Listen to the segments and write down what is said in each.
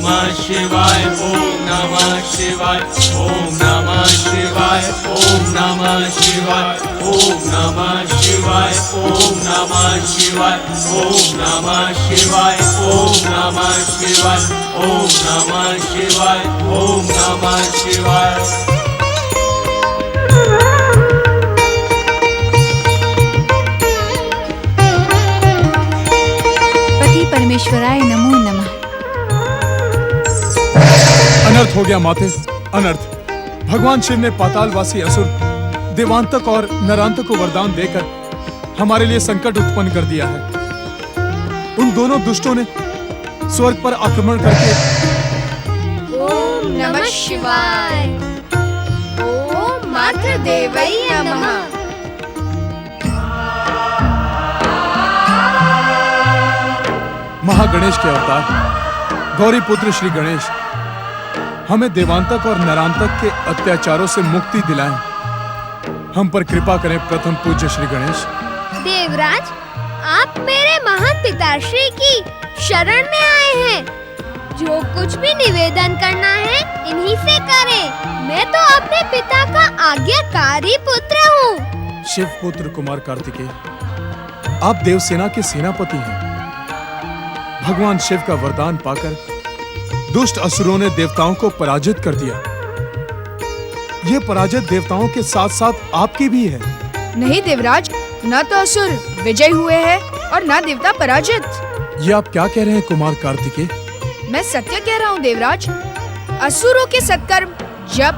नमः शिवाय, ओम नमः शिवाय, ओम नमः शिवाय, ओम नमः शिवाय, ओम नमः शिवाय, ओम नमः शिवाय, ओम नमः शिवाय, ओम नमः शिवाय, ओम नमः शिवाय, ओम नमः शिवाय। पति परमेश्वराय नमो नमः। अनर्थ हो गया माते, अनर्थ। भगवान शिव ने पातालवासी असुर देवांतक और नरांतक को वरदान देकर हमारे लिए संकट उत्पन्न कर दिया है। उन दोनों दुष्टों ने स्वर्ग पर आक्रमण करके ओम नमः शिवाय, ओम मातृ देवै नमः। महागणेश के अवतार गौरी पुत्र श्री गणेश हमें देवांतक और नरांतक के अत्याचारों से मुक्ति दिलाएं। हम पर कृपा करें प्रथम पूज्य श्री गणेश। देवराज, आप मेरे महान पिताश्री की शरण में आए हैं। जो कुछ भी निवेदन करना है इन्हीं से करें। मैं तो अपने पिता का आज्ञाकारी पुत्र हूँ। शिव पुत्र कुमार कार्तिकेय, आप देवसेना के सेनापति हैं। भगवान शिव का वरदान पाकर दुष्ट असुरों ने देवताओं को पराजित कर दिया। ये पराजित देवताओं के साथ साथ आपकी भी है। नहीं देवराज, न तो असुर विजय हुए हैं और न देवता पराजित। ये आप क्या कह रहे हैं कुमार कार्तिकेय? मैं सत्य कह रहा हूँ देवराज। असुरों के सत्कर्म, जप,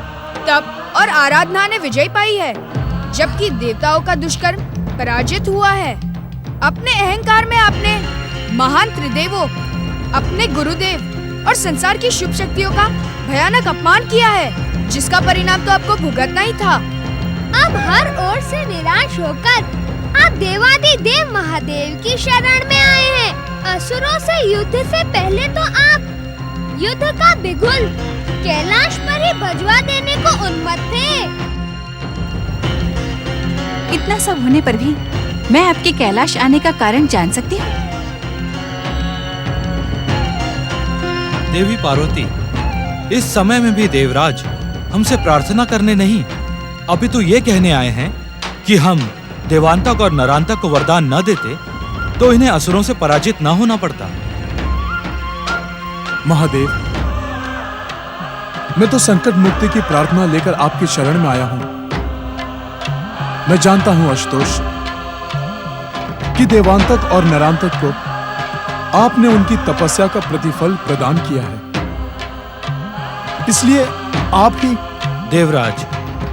तप और आराधना ने विजय पाई है, जबकि देवताओं का दुष्कर्म पराजित हुआ है। अपने अहंकार में आपने महान त्रिदेवों, अपने गुरुदेव और संसार की शुभ शक्तियों का भयानक अपमान किया है, जिसका परिणाम तो आपको भुगतना ही था। अब हर ओर से निराश होकर आप देवादिदेव महादेव की शरण में आए हैं। असुरों से युद्ध से पहले तो आप युद्ध का बिगुल कैलाश पर ही बजवा देने को उन्मत्त थे। इतना सब होने पर भी मैं आपके कैलाश आने का कारण जान सकती हूँ? देवी पार्वती, इस समय में भी देवराज हमसे प्रार्थना करने नहीं, अपितु ये कहने आए हैं कि हम देवांतक और नरांतक को वरदान न देते तो इन्हें असुरों से पराजित न होना पड़ता। महादेव, मैं तो संकट मुक्ति की प्रार्थना लेकर आपकी शरण में आया हूं। मैं जानता हूं आशुतोष कि देवांतक और नरांतक को आपने उनकी तपस्या का प्रतिफल प्रदान किया है, इसलिए आप ही। देवराज,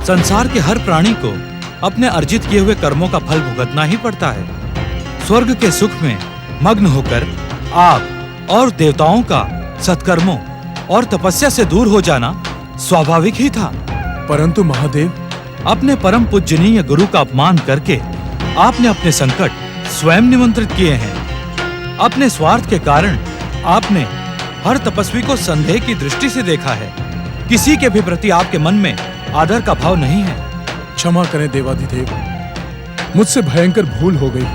संसार के हर प्राणी को अपने अर्जित किए हुए कर्मों का फल भुगतना ही पड़ता है। स्वर्ग के सुख में मग्न होकर आप और देवताओं का सत्कर्मों और तपस्या से दूर हो जाना स्वाभाविक ही था। परंतु महादेव, अपने परम पूजनीय गुरु का अपमान करके आपने अपने संकट स्वयं निमंत्रित किए हैं। अपने स्वार्थ के कारण आपने हर तपस्वी को संदेह की दृष्टि से देखा है। किसी के भी प्रति आपके मन में आदर का भाव नहीं है। क्षमा करें देवाधिदेव, मुझसे भयंकर भूल हो गई।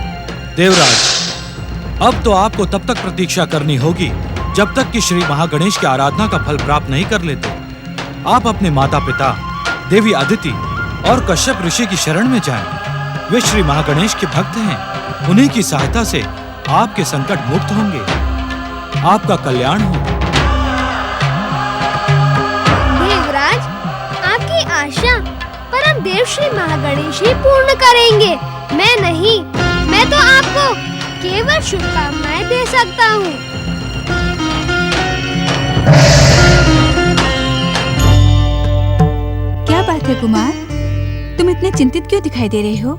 देवराज, अब तो आपको तब तक प्रतीक्षा करनी होगी जब तक कि श्री महागणेश की आराधना का फल प्राप्त नहीं कर लेते। आप अपने माता पिता देवी अदिति और कश्यप ऋषि की शरण में जाएं। वे श्री महागणेश के भक्त हैं। उन्हीं की सहायता से आपके संकट मुक्त होंगे, आपका कल्याण हो। देवराज, आपकी आशा परम देव श्री महागणेश ही पूर्ण करेंगे, मैं नहीं। मैं तो आपको केवल शुभकामनाएं दे सकता हूँ। क्या बात है कुमार, तुम इतने चिंतित क्यों दिखाई दे रहे हो?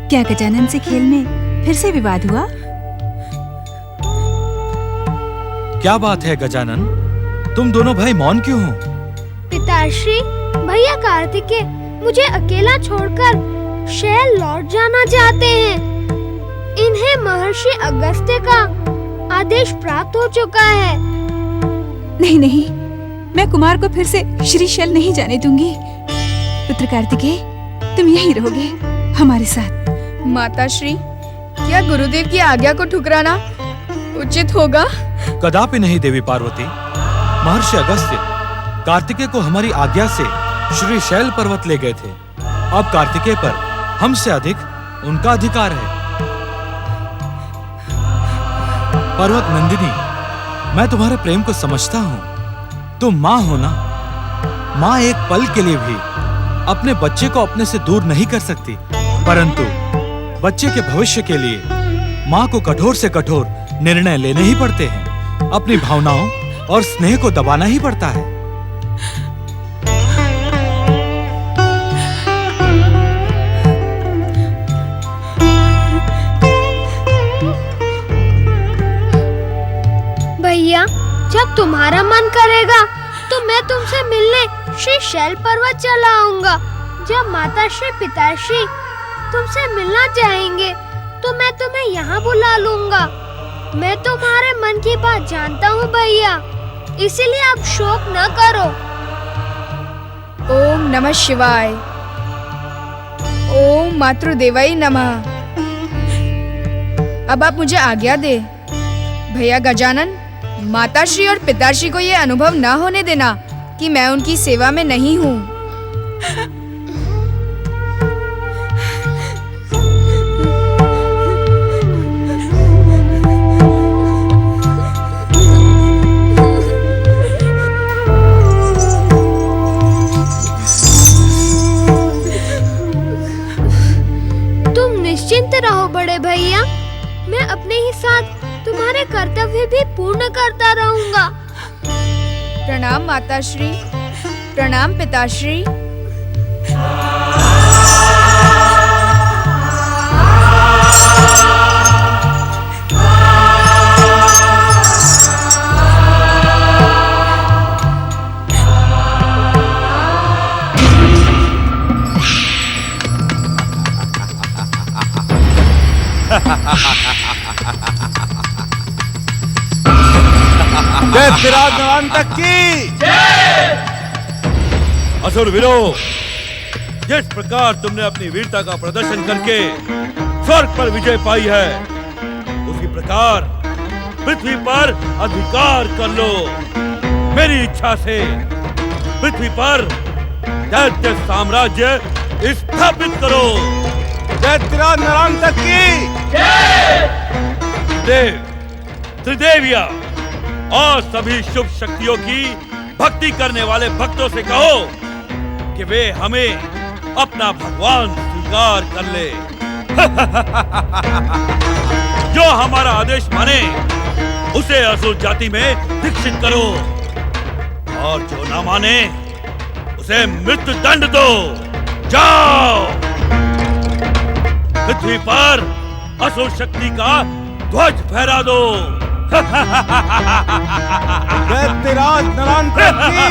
क्या गजानन से खेल में फिर से विवाद हुआ? क्या बात है गजानन, तुम दोनों भाई मौन क्यों हो? पिताश्री, भैया कार्तिकेय मुझे अकेला छोड़कर शहर लौट जाना चाहते हैं। इन्हें महर्षि अगस्त्य का आदेश प्राप्त हो चुका है। नहीं नहीं, मैं कुमार को फिर से श्रीशैल नहीं जाने दूंगी। पुत्र कार्तिकेय, तुम यहीं रहोगे हमारे साथ। माताश्री, क्या गुरुदेव की आज्ञा को ठुकराना उचित होगा? कदापि नहीं देवी पार्वती। महर्षि अगस्त्य कार्तिकेय को हमारी आज्ञा से श्री शैल पर्वत ले गए थे। अब कार्तिकेय पर हमसे अधिक उनका अधिकार है। पर्वत नंदिनी, मैं तुम्हारे प्रेम को समझता हूं। तुम मां हो ना। मां एक पल के लिए भी अपने बच्चे को अपने से दूर नहीं कर सकती, परंतु बच्चे के भविष्य के लिए मां को कठोर से कठोर निर्णय लेने ही पड़ते हैं। अपनी भावनाओं और स्नेह को दबाना ही पड़ता है। भैया, जब तुम्हारा मन करेगा तो मैं तुमसे मिलने श्री शैल पर्वत चला आऊंगा। जब माता श्री पिताश्री तुमसे मिलना चाहेंगे तो मैं तुम्हें यहाँ बुला लूंगा। मैं तुम्हारे मन की बात जानता हूँ भैया, इसीलिए आप शोक न करो। ओम नमः शिवाय। ओम मातृदेवाय नमः। अब आप मुझे आज्ञा दे। भैया गजानन, माताश्री और पिताश्री को ये अनुभव ना होने देना कि मैं उनकी सेवा में नहीं हूँ। तुम निश्चिंत रहो बड़े भैया, मैं अपने ही साथ तुम्हारे कर्तव्य भी पूर्ण करता रहूंगा। प्रणाम माताश्री, प्रणाम पिताश्री। तक की असुर वीरो, जिस प्रकार तुमने अपनी वीरता का प्रदर्शन करके स्वर्ग पर विजय पाई है, उसी प्रकार पृथ्वी पर अधिकार कर लो। मेरी इच्छा से पृथ्वी पर दैत्य साम्राज्य स्थापित करो। दैत्यराज नरांतक की देव, त्रिदेविया और सभी शुभ शक्तियों की भक्ति करने वाले भक्तों से कहो कि वे हमें अपना भगवान स्वीकार कर ले। जो हमारा आदेश माने उसे असुर जाति में दीक्षित करो, और जो ना माने उसे मृत्यु दंड दो। जाओ, पृथ्वी पर असुर शक्ति का ध्वज फहरा दो। दैत्यराज नरांतक की,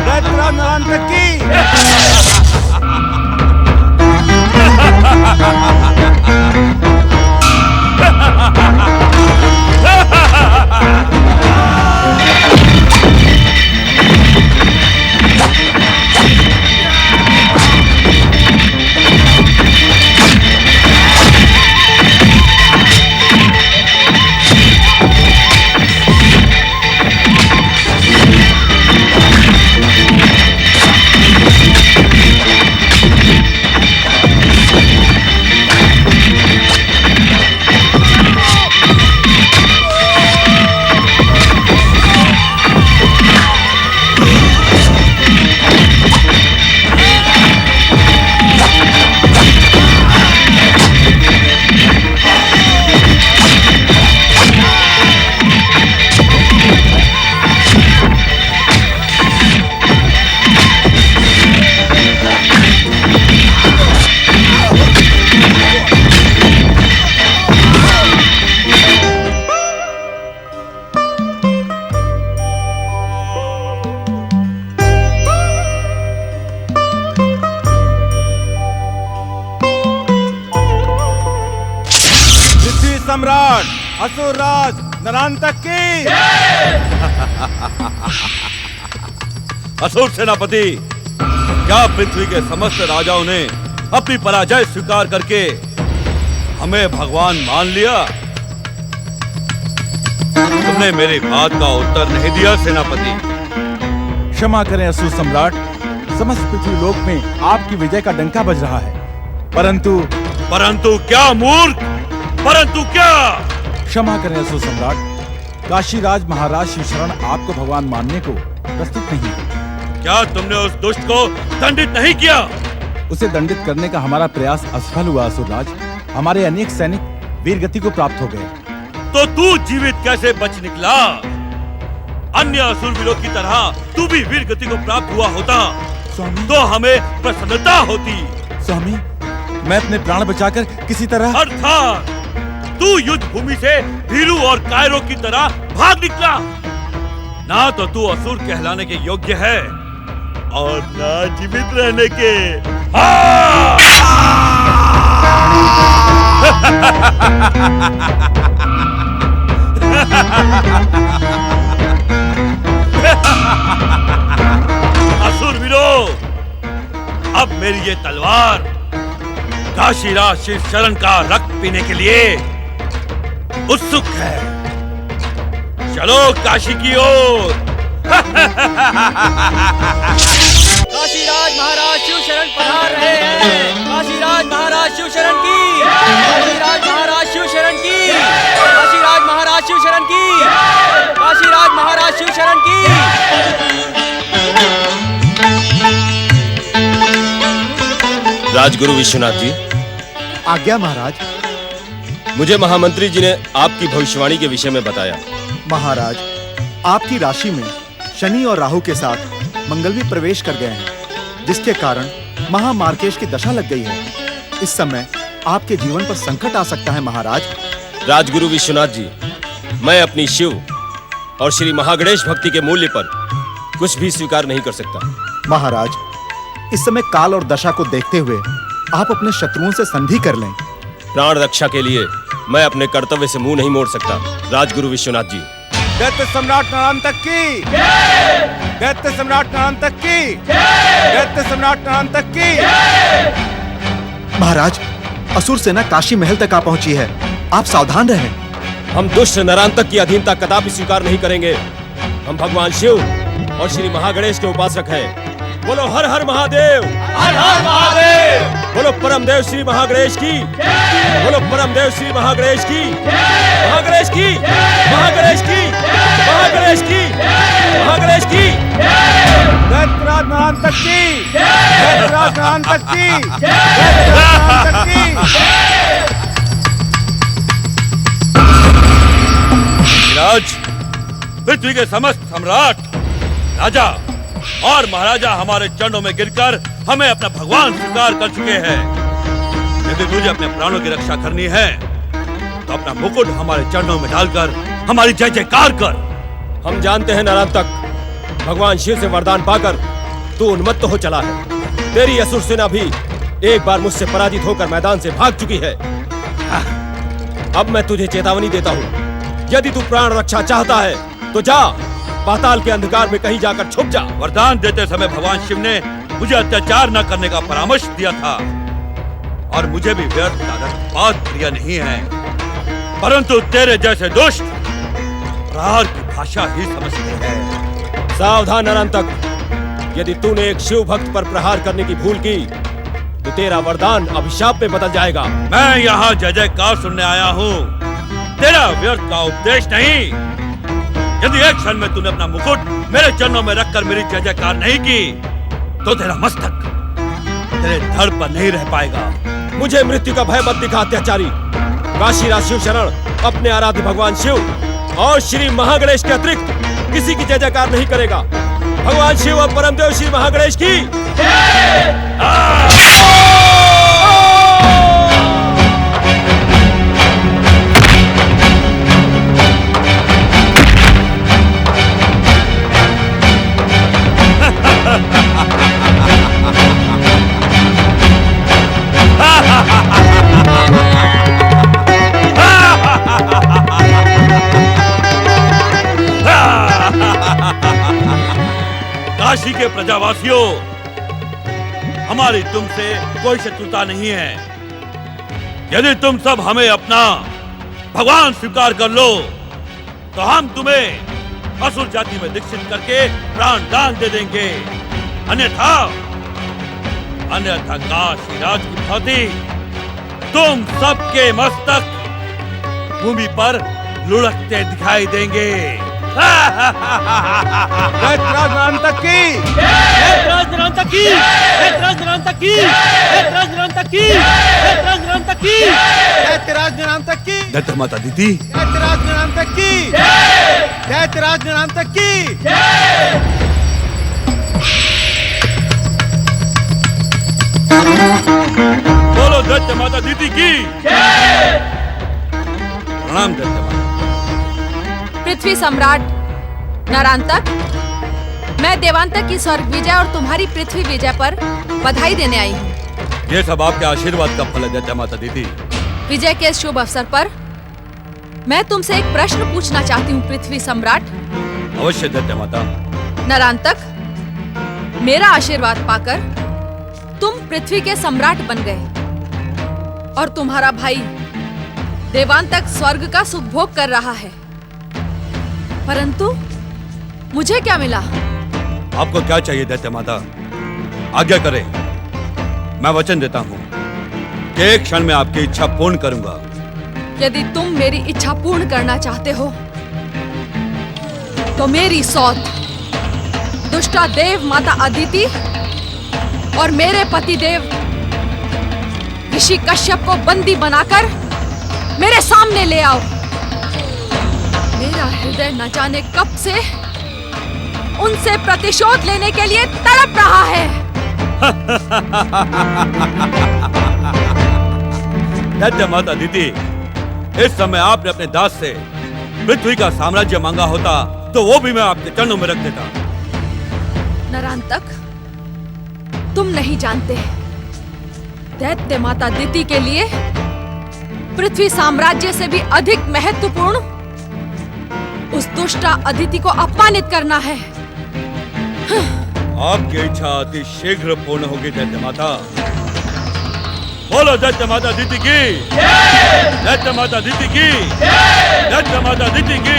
दैत्यराज नरांतक की। सम्राट असुरराज नरांतक की। असुर सेनापति, क्या पृथ्वी के समस्त राजाओं ने अपनी पराजय स्वीकार करके हमें भगवान मान लिया? तुमने मेरी बात का उत्तर नहीं दिया सेनापति। क्षमा करें असुर सम्राट, समस्त पृथ्वी लोक में आपकी विजय का डंका बज रहा है, परंतु क्या मूर्ख, परंतु क्या? क्षमा करें असुर सम्राट, काशीराज महाराज शिवशरण आपको भगवान मानने को प्रस्तुत नहीं है। क्या तुमने उस दुष्ट को दंडित नहीं किया? उसे दंडित करने का हमारा प्रयास असफल हुआ असुरराज। हमारे अनेक सैनिक वीरगति को प्राप्त हो गए। तो तू जीवित कैसे बच निकला? अन्य असुरवीरों की तरह तू भी वीरगति को प्राप्त हुआ होता स्वामी, तो हमें प्रसन्नता होती। स्वामी, मैं अपने प्राण बचाकर किसी तरह। अर्थात तू युद्ध भूमि से भीरू और कायरों की तरह भाग निकला। ना तो तू असुर कहलाने के योग्य है और ना जीवित रहने के। असुरवीरों, अब मेरी ये तलवार काशीराज शिव शरण का रक्त पीने के लिए उत्सुक है। चलो काशी की ओर। काशीराज महाराज शिव शरण पधार रहे हैं। काशीराज महाराज शिव शरण की। काशीराज महाराज शिव शरण की। काशीराज महाराज शिव शरण की। काशीराज महाराज शिव शरण की। राजगुरु विश्वनाथ जी। आज्ञा महाराज। मुझे महामंत्री जी ने आपकी भविष्यवाणी के विषय में बताया। महाराज, आपकी राशि में शनि और राहु के साथ मंगल भी प्रवेश कर गए हैं, जिसके कारण महामार्केश की दशा लग गई है। इस समय आपके जीवन पर संकट आ सकता है महाराज। राजगुरु विश्वनाथ जी, मैं अपनी शिव और श्री महागणेश भक्ति के मूल्य पर कुछ भी स्वीकार नहीं कर सकता। महाराज, इस समय काल और दशा को देखते हुए आप अपने शत्रुओं से संधि कर लें। प्राण रक्षा के लिए मैं अपने कर्तव्य से मुंह नहीं मोड़ सकता। राजगुरु विश्वनाथ जी। दैत्य सम्राट नारायण की। दैत्य सम्राट नारायण की। दैत्य सम्राट नारायण की। महाराज, असुर सेना काशी महल तक आ पहुंची है, आप सावधान रहें। हम दुष्ट नरांतक की अधीनता कदापि स्वीकार नहीं करेंगे। हम भगवान शिव और श्री महागणेश के उपासक हैं। बोलो हर हर महादेव। हर हर महादेव। बोलो परमदेव श्री महागणेश की। बोलो परमदेव श्री महागणेश की। महागणेश की। महागणेश की। महागणेश की। महागणेश की। दैत्यराज नारायण की। दैत्यराज नारायण की। दैत्यराज नारायण की। राज, पृथ्वी के समस्त सम्राट, राजा और महाराजा हमारे चरणों में गिरकर हमें अपना भगवान स्वीकार कर चुके हैं। यदि तुझे अपने प्राणों की रक्षा करनी है तो अपना मुकुट हमारे चरणों में डालकर हमारी जय जयकार कर। हम जानते हैं नरांतक, भगवान शिव से वरदान पाकर तू उन्मत्त हो चला है। तेरी असुर सेना भी एक बार मुझसे पराजित होकर मैदान से भाग चुकी है। अब मैं तुझे चेतावनी देता हूँ, यदि तू प्राण रक्षा चाहता है तो जा, पाताल के अंधकार में कहीं जाकर छुप जा। वरदान देते समय भगवान शिव ने मुझे अत्याचार न करने का परामर्श दिया था और मुझे भी व्यर्थ का रक्तपात प्रिय नहीं है, परंतु तेरे जैसे दुष्ट प्रहार की भाषा ही समझते हैं। सावधान नरांतक, यदि तूने एक शिव भक्त पर प्रहार करने की भूल की तो तेरा वरदान अभिशाप में बदल जाएगा। मैं यहाँ जय जयकार सुनने आया हूँ, तेरा व्यर्थ का उपदेश नहीं। यदि एक क्षण में तूने अपना मुकुट मेरे चरणों में रखकर मेरी जय जयकार नहीं की तो तेरा मस्तक तेरे धड़ पर नहीं रह पाएगा। मुझे मृत्यु का भय मत दिखा अत्याचारी। काशीराज शिव शरण अपने आराध्य भगवान शिव और श्री महागणेश के अतिरिक्त किसी की जय जयकार नहीं करेगा। भगवान शिव और परमदेव श्री महागणेश की। काशी के प्रजावासियों, हमारी तुमसे कोई शत्रुता नहीं है। यदि तुम सब हमें अपना भगवान स्वीकार कर लो तो हम तुम्हें असुर जाति में दीक्षित करके प्राण दान दे देंगे। अन्यथा अन्यथा काशीराज की भांति तुम सबके मस्तक भूमि पर लुढ़कते दिखाई देंगे। दैत्यराज नरांतक की, दैत्यराज नरांतक की, दैत्यराज नरांतक की, दैत्यराज नरांतक की, दैत्यराज नरांतक की, दैत्यराज नरांतक की, दैत्य माता दीदी, दैत्यराज नरांतक की, दैत्यराज नरांतक की। बोलो दैत्य माता दीदी की। प्रणाम दैत्य माता। पृथ्वी सम्राट नरांतक, मैं देवांतक की स्वर्ग विजय और तुम्हारी पृथ्वी विजय पर बधाई देने आई हूँ। ये सब आपके आशीर्वाद का फल है दैत्य माता दीदी। विजय के इस शुभ अवसर पर मैं तुमसे एक प्रश्न पूछना चाहती हूँ पृथ्वी सम्राट। अवश्य दैत्य माता। नरांतक, मेरा आशीर्वाद पाकर तुम पृथ्वी के सम्राट बन गए और तुम्हारा भाई देवांतक स्वर्ग का सुख भोग कर रहा है, परंतु मुझे क्या मिला? आपको क्या चाहिए दैत्य माता? आज्ञा करें। मैं वचन देता हूँ कि एक क्षण में आपकी इच्छा पूर्ण करूंगा। यदि तुम मेरी इच्छा पूर्ण करना चाहते हो तो मेरी सौत दुष्टा देव माता अदिति और मेरे पति देव ऋषि कश्यप को बंदी बनाकर मेरे सामने ले आओ। मेरा हृदय न जाने कब से उनसे प्रतिशोध लेने के लिए तड़प रहा है। दैत्य माता दीदी, इस समय आपने अपने दास से पृथ्वी का साम्राज्य मांगा होता तो वो भी मैं आपके चरणों में रख देता। नरांतक, तुम नहीं जानते, दैत्य माता दीति के लिए पृथ्वी साम्राज्य से भी अधिक महत्वपूर्ण उस दुष्टा अदिति को अपमानित करना है। आपकी इच्छा अति शीघ्र पूर्ण होगी दैत्य माता। बोलो दैत्य माता दीदी की, दैत्य माता दीदी की, दैत्य माता दीदी की।